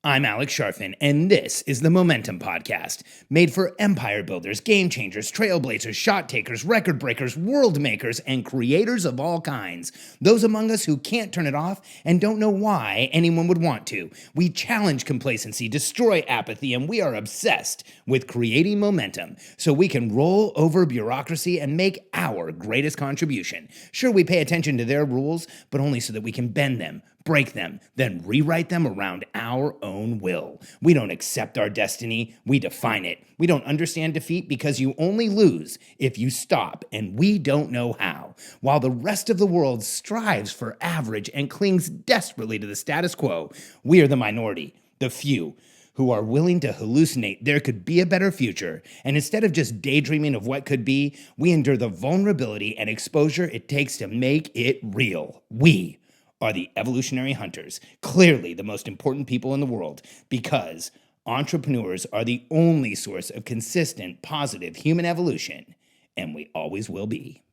I'm Alex Sharfin, and this is the Momentum Podcast, made for empire builders, game changers, trailblazers, shot takers, record breakers, world makers, and creators of all kinds. Those among us who can't turn it off and don't know why anyone would want to. We challenge complacency, destroy apathy, and we are obsessed with creating momentum so we can roll over bureaucracy and make our greatest contribution. Sure, we pay attention to their rules, but only so that we can bend them, break them, then rewrite them around our own will. We don't accept our destiny, we define it. We don't understand defeat because you only lose if you stop, and we don't know how. While the rest of the world strives for average and clings desperately to the status quo, we are the minority, the few, who are willing to hallucinate there could be a better future, and instead of just daydreaming of what could be, we endure the vulnerability and exposure it takes to make it real. We are the evolutionary hunters, clearly the most important people in the world, because entrepreneurs are the only source of consistent, positive human evolution, and we always will be.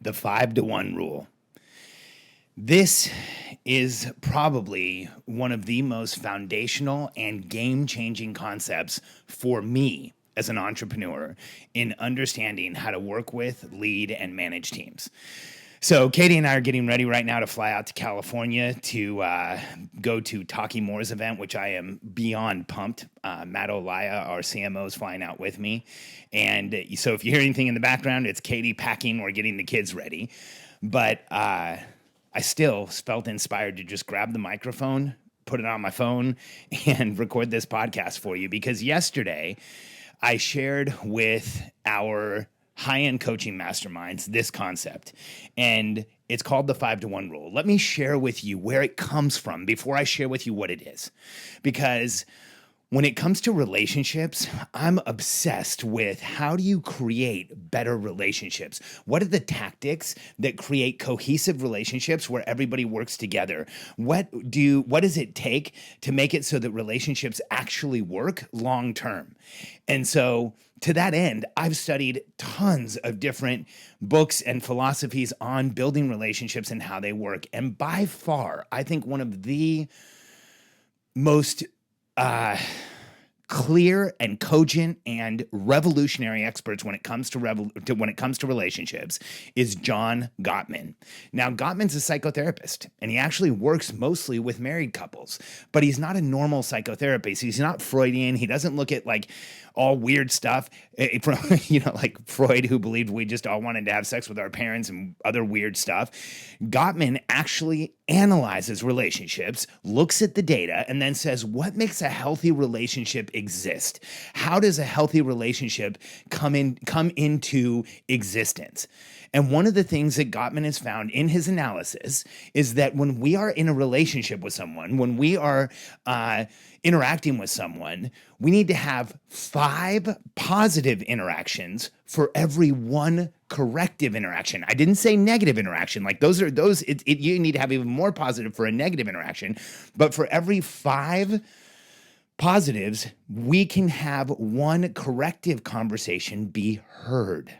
The 5-to-1 rule. This is probably one of the most foundational and game-changing concepts for me as an entrepreneur in understanding how to work with, lead, and manage teams. So Katie and I are getting ready right now to fly out to California to go to Taki Moore's event, which I am beyond pumped. Matt Olaya, our CMO, is flying out with me. And so if you hear anything in the background, it's Katie packing or getting the kids ready. But I still felt inspired to just grab the microphone, put it on my phone, and record this podcast for you. Because yesterday I shared with our high-end coaching masterminds this concept, and it's called the 5-to-1 rule. Let me share with you where it comes from before I share with you what it is, because when it comes to relationships, I'm obsessed with how do you create better relationships? What are the tactics that create cohesive relationships where everybody works together? What does it take to make it so that relationships actually work long term? And so to that end, I've studied tons of different books and philosophies on building relationships and how they work. And by far, I think one of the most clear and cogent and revolutionary experts when it comes to relationships is John Gottman. Now, Gottman's a psychotherapist, and he actually works mostly with married couples, but he's not a normal psychotherapist. He's not Freudian. He doesn't look at like all weird stuff, like Freud, who believed we just all wanted to have sex with our parents and other weird stuff. Gottman actually analyzes relationships, looks at the data, and then says, what makes a healthy relationship exist? How does a healthy relationship come into existence? And one of the things that Gottman has found in his analysis is that when we are in a relationship with someone, when we are interacting with someone, we need to have 5 positive interactions for every 1 corrective interaction. I didn't say negative interaction. Like you need to have even more positive for a negative interaction. But for every 5 positives, we can have 1 corrective conversation be heard.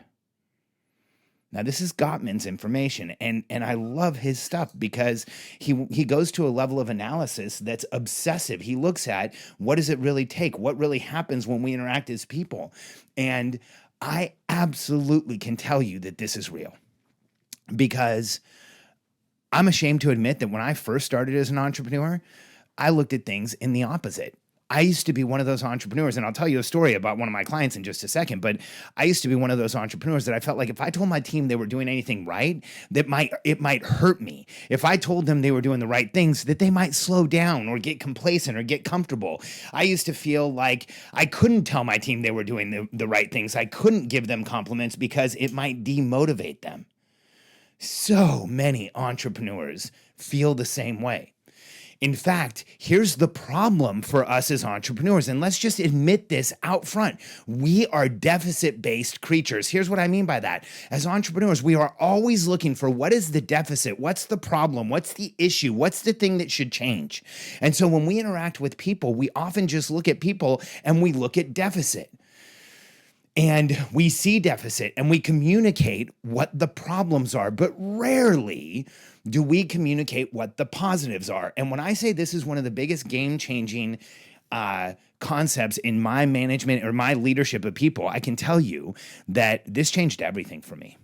Now, this is Gottman's information, and I love his stuff because he goes to a level of analysis that's obsessive. He looks at what does it really take? What really happens when we interact as people? And I absolutely can tell you that this is real, because I'm ashamed to admit that when I first started as an entrepreneur, I looked at things in the opposite. I used to be one of those entrepreneurs, and I'll tell you a story about one of my clients in just a second, but I used to be one of those entrepreneurs that I felt like if I told my team they were doing anything right, it might hurt me. If I told them they were doing the right things, that they might slow down or get complacent or get comfortable. I used to feel like I couldn't tell my team they were doing the right things. I couldn't give them compliments because it might demotivate them. So many entrepreneurs feel the same way. In fact, here's the problem for us as entrepreneurs, and let's just admit this out front. We are deficit-based creatures. Here's what I mean by that. As entrepreneurs, we are always looking for what is the deficit, what's the problem, what's the issue, what's the thing that should change. And so when we interact with people, we often just look at people and we look at deficit. And we see deficit and we communicate what the problems are, but rarely do we communicate what the positives are. And when I say this is one of the biggest game-changing concepts in my management or my leadership of people, I can tell you that this changed everything for me.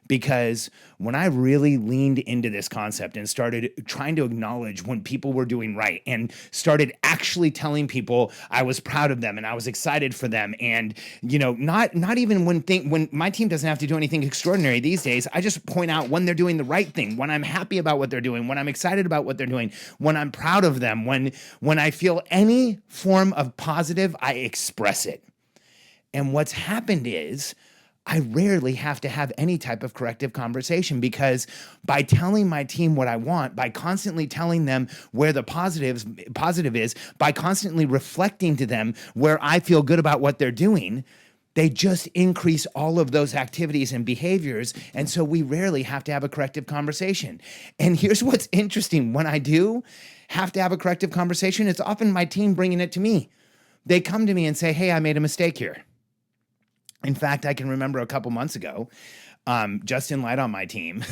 Because when I really leaned into this concept and started trying to acknowledge when people were doing right and started actually telling people I was proud of them and I was excited for them, and not even when my team doesn't have to do anything extraordinary these days, I just point out when they're doing the right thing, when I'm happy about what they're doing, when I'm excited about what they're doing, when I'm proud of them, when I feel any form of positive, I express it. And what's happened is I rarely have to have any type of corrective conversation, because by telling my team what I want, by constantly telling them where the positive is, by constantly reflecting to them where I feel good about what they're doing, they just increase all of those activities and behaviors. And so we rarely have to have a corrective conversation. And here's what's interesting. When I do have to have a corrective conversation, it's often my team bringing it to me. They come to me and say, hey, I made a mistake here. In fact, I can remember a couple months ago, Justin Light on my team,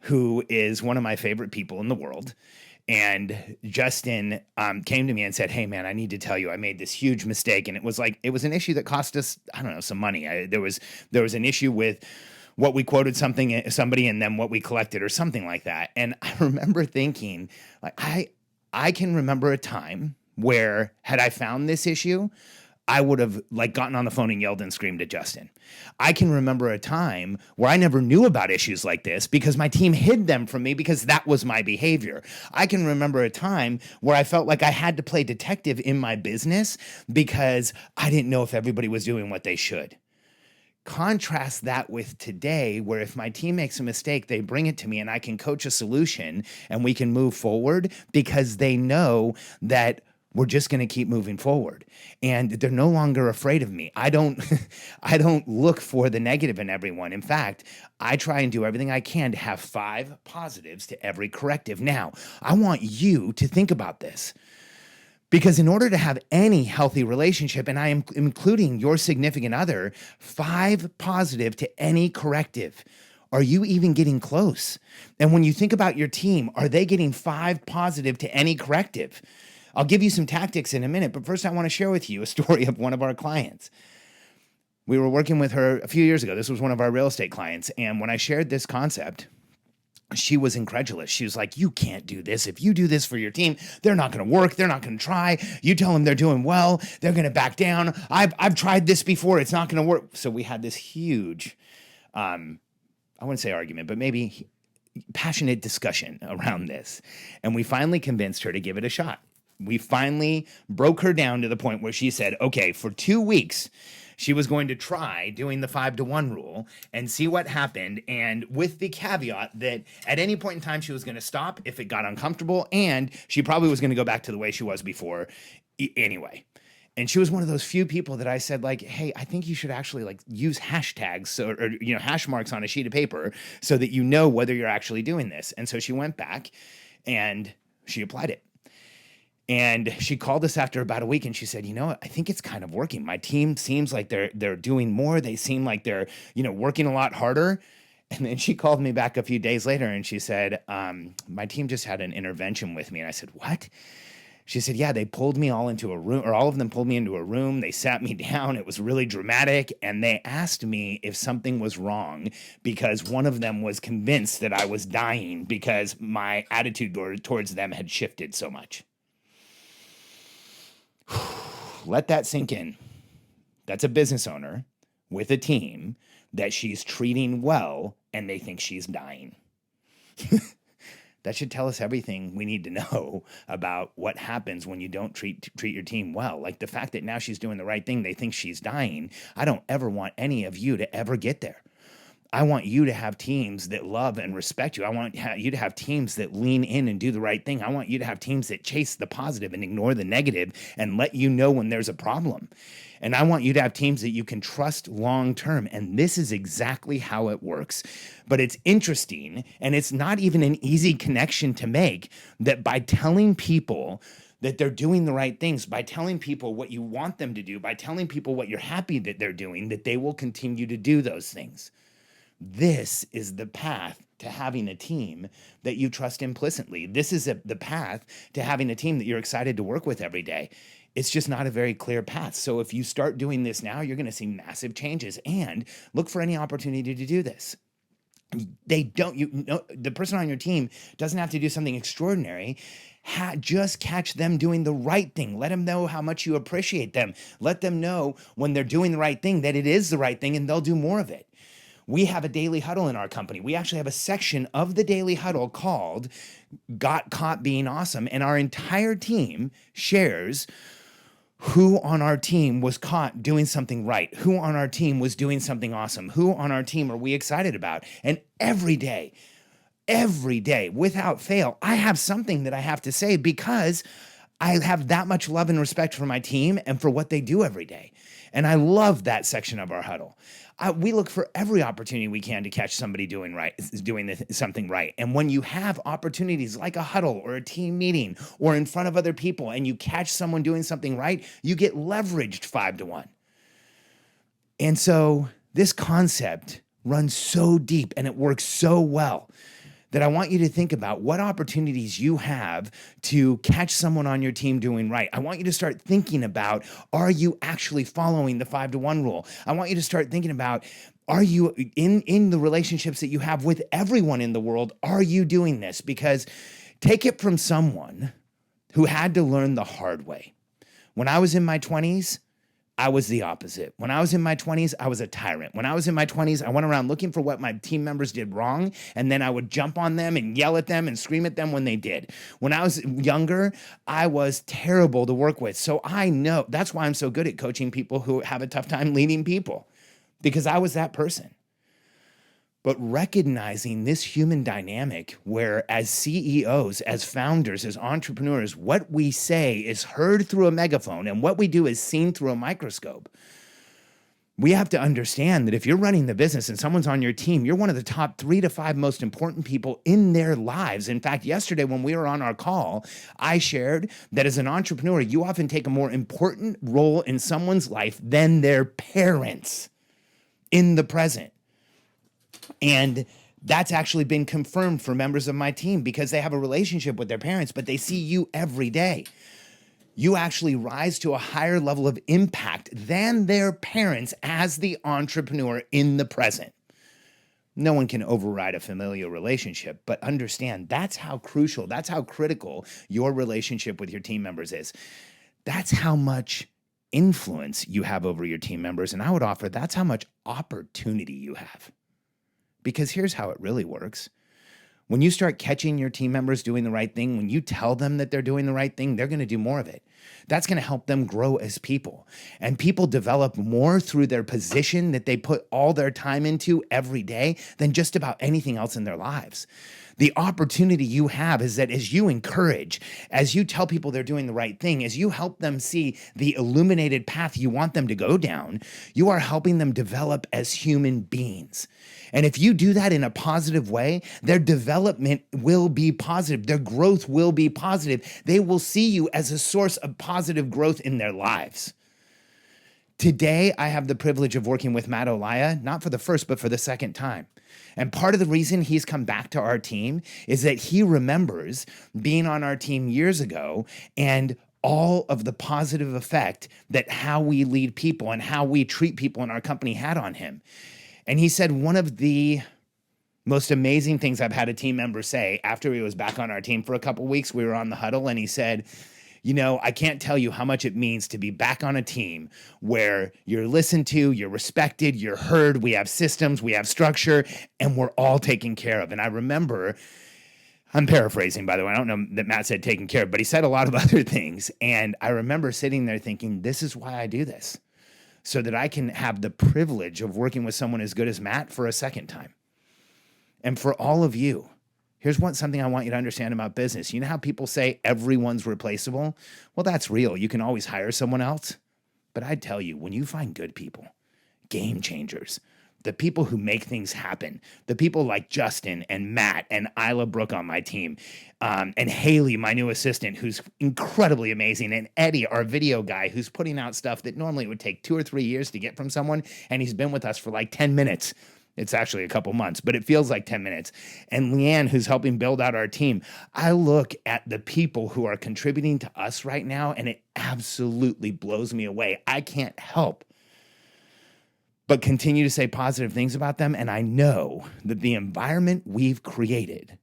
who is one of my favorite people in the world. And Justin came to me and said, hey, man, I need to tell you, I made this huge mistake. And it was an issue that cost us, I don't know, some money. There was an issue with what we quoted somebody and then what we collected or something like that. And I remember thinking, I can remember a time where had I found this issue, I would have gotten on the phone and yelled and screamed at Justin. I can remember a time where I never knew about issues like this because my team hid them from me because that was my behavior. I can remember a time where I felt like I had to play detective in my business because I didn't know if everybody was doing what they should. Contrast that with today, where if my team makes a mistake, they bring it to me and I can coach a solution and we can move forward because they know that we're just going to keep moving forward. And they're no longer afraid of me. I don't look for the negative in everyone. In fact, I try and do everything I can to have 5 positives to every corrective. Now, I want you to think about this. Because in order to have any healthy relationship, and I am including your significant other, 5 positive to any corrective. Are you even getting close? And when you think about your team, are they getting 5 positive to any corrective? I'll give you some tactics in a minute, but first I want to share with you a story of one of our clients. We were working with her a few years ago. This was one of our real estate clients. And when I shared this concept, she was incredulous. She was like, you can't do this. If you do this for your team, they're not going to work. They're not going to try. You tell them they're doing well, they're going to back down. I've tried this before. It's not going to work. So we had this huge, I wouldn't say argument, but maybe passionate discussion around this. And we finally convinced her to give it a shot. We finally broke her down to the point where she said, okay, for 2 weeks, she was going to try doing the 5-to-1 rule and see what happened. And with the caveat that at any point in time, she was going to stop if it got uncomfortable. And she probably was going to go back to the way she was before anyway. And she was one of those few people that I said, hey, I think you should actually use hashtags or hash marks on a sheet of paper so that you know whether you're actually doing this. And so she went back and she applied it. And she called us after about a week and she said, you know what, I think it's kind of working. My team seems like they're doing more. They seem like they're, working a lot harder. And then she called me back a few days later and she said, my team just had an intervention with me. And I said, what? She said, yeah, they pulled me all into a room, or all of them pulled me into a room. They sat me down. It was really dramatic. And they asked me if something was wrong because one of them was convinced that I was dying because my attitude towards them had shifted so much. Let that sink in. That's a business owner with a team that she's treating well and they think she's dying. That should tell us everything we need to know about what happens when you don't treat your team well. Like the fact that now she's doing the right thing, they think she's dying. I don't ever want any of you to ever get there. I want you to have teams that love and respect you. I want you to have teams that lean in and do the right thing. I want you to have teams that chase the positive and ignore the negative and let you know when there's a problem. And I want you to have teams that you can trust long term. And this is exactly how it works. But it's interesting, and it's not even an easy connection to make, that by telling people that they're doing the right things, by telling people what you want them to do, by telling people what you're happy that they're doing, that they will continue to do those things. This is the path to having a team that you trust implicitly. This is the path to having a team that you're excited to work with every day. It's just not a very clear path. So if you start doing this now, you're going to see massive changes, and look for any opportunity to do this. The person on your team doesn't have to do something extraordinary. Just catch them doing the right thing. Let them know how much you appreciate them. Let them know when they're doing the right thing that it is the right thing, and they'll do more of it. We have a daily huddle in our company. We actually have a section of the daily huddle called Got Caught Being Awesome. And our entire team shares who on our team was caught doing something right, who on our team was doing something awesome, who on our team are we excited about. And every day, without fail, I have something that I have to say, because I have that much love and respect for my team and for what they do every day. And I love that section of our huddle. We look for every opportunity we can to catch somebody doing something right. And when you have opportunities like a huddle or a team meeting or in front of other people, and you catch someone doing something right, you get leveraged 5-1. And so this concept runs so deep and it works so well that I want you to think about what opportunities you have to catch someone on your team doing right. I want you to start thinking about, are you actually following the 5-1 rule? I want you to start thinking about, are you in the relationships that you have with everyone in the world, are you doing this? Because take it from someone who had to learn the hard way. When I was in my 20s, I was the opposite. When I was in my 20s, I was a tyrant. When I was in my 20s, I went around looking for what my team members did wrong, and then I would jump on them and yell at them and scream at them when they did. When I was younger, I was terrible to work with. So I know that's why I'm so good at coaching people who have a tough time leading people, because I was that person. But recognizing this human dynamic where, as CEOs, as founders, as entrepreneurs, what we say is heard through a megaphone and what we do is seen through a microscope. We have to understand that if you're running the business and someone's on your team, you're one of the top 3 to 5 most important people in their lives. In fact, yesterday when we were on our call, I shared that as an entrepreneur, you often take a more important role in someone's life than their parents in the present. And that's actually been confirmed for members of my team, because they have a relationship with their parents, but they see you every day. You actually rise to a higher level of impact than their parents as the entrepreneur in the present. No one can override a familial relationship, but understand that's how crucial, that's how critical your relationship with your team members is. That's how much influence you have over your team members. And I would offer that's how much opportunity you have. Because here's how it really works. When you start catching your team members doing the right thing, when you tell them that they're doing the right thing, they're going to do more of it. That's going to help them grow as people. And people develop more through their position that they put all their time into every day than just about anything else in their lives. The opportunity you have is that as you encourage, as you tell people they're doing the right thing, as you help them see the illuminated path you want them to go down, you are helping them develop as human beings. And if you do that in a positive way, their development will be positive. Their growth will be positive. They will see you as a source of positive growth in their lives. Today, I have the privilege of working with Matt Olaya, not for the first, but for the second time. And part of the reason he's come back to our team is that he remembers being on our team years ago and all of the positive effect that how we lead people and how we treat people in our company had on him. And he said one of the most amazing things I've had a team member say after he was back on our team for a couple of weeks, we were on the huddle, and he said, you know, I can't tell you how much it means to be back on a team where you're listened to, you're respected, you're heard, we have systems, we have structure, and we're all taken care of. And I remember, I'm paraphrasing, by the way, I don't know that Matt said taken care of, but he said a lot of other things. And I remember sitting there thinking, this is why I do this, so that I can have the privilege of working with someone as good as Matt for a second time. And for all of you, here's something I want you to understand about business. You know how people say everyone's replaceable? Well, that's real. You can always hire someone else. But I tell you, when you find good people, game changers, the people who make things happen, the people like Justin and Matt and Isla Brooke on my team, and Haley, my new assistant, who's incredibly amazing, and Eddie, our video guy, who's putting out stuff that normally would take 2 or 3 years to get from someone, and he's been with us for like 10 minutes. It's actually a couple months, but it feels like 10 minutes. And Leanne, who's helping build out our team. I look at the people who are contributing to us right now, and it absolutely blows me away. I can't help but continue to say positive things about them. And I know that the environment we've created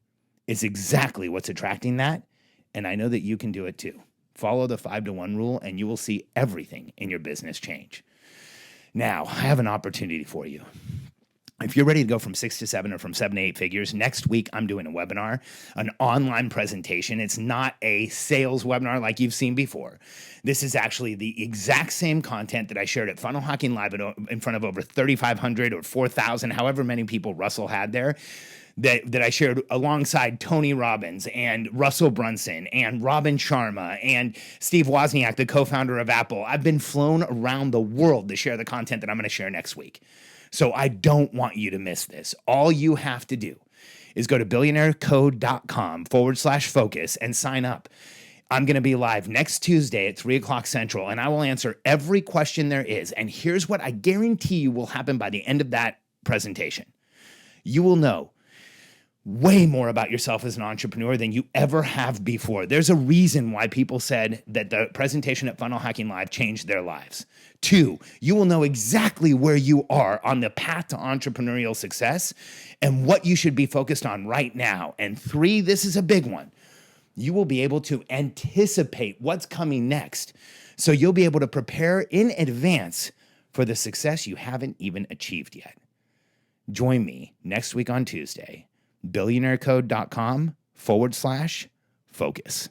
is exactly what's attracting that. And I know that you can do it too. Follow the 5-to-1 rule and you will see everything in your business change. Now, I have an opportunity for you. If you're ready to go from 6 to 7 or from 7 to 8 figures, next week I'm doing a webinar, an online presentation. It's not a sales webinar like you've seen before. This is actually the exact same content that I shared at Funnel Hacking Live in front of over 3,500 or 4,000, however many people Russell had there, that I shared alongside Tony Robbins and Russell Brunson and Robin Sharma and Steve Wozniak, the co-founder of Apple. I've been flown around the world to share the content that I'm going to share next week. So I don't want you to miss this. All you have to do is go to billionairecode.com/focus and sign up. I'm going to be live next Tuesday at 3 o'clock Central, and I will answer every question there is. And here's what I guarantee you will happen by the end of that presentation. You will know way more about yourself as an entrepreneur than you ever have before. There's a reason why people said that the presentation at Funnel Hacking Live changed their lives. 2, you will know exactly where you are on the path to entrepreneurial success and what you should be focused on right now. And 3, this is a big one. You will be able to anticipate what's coming next. So you'll be able to prepare in advance for the success you haven't even achieved yet. Join me next week on Tuesday. billionairecode.com/focus.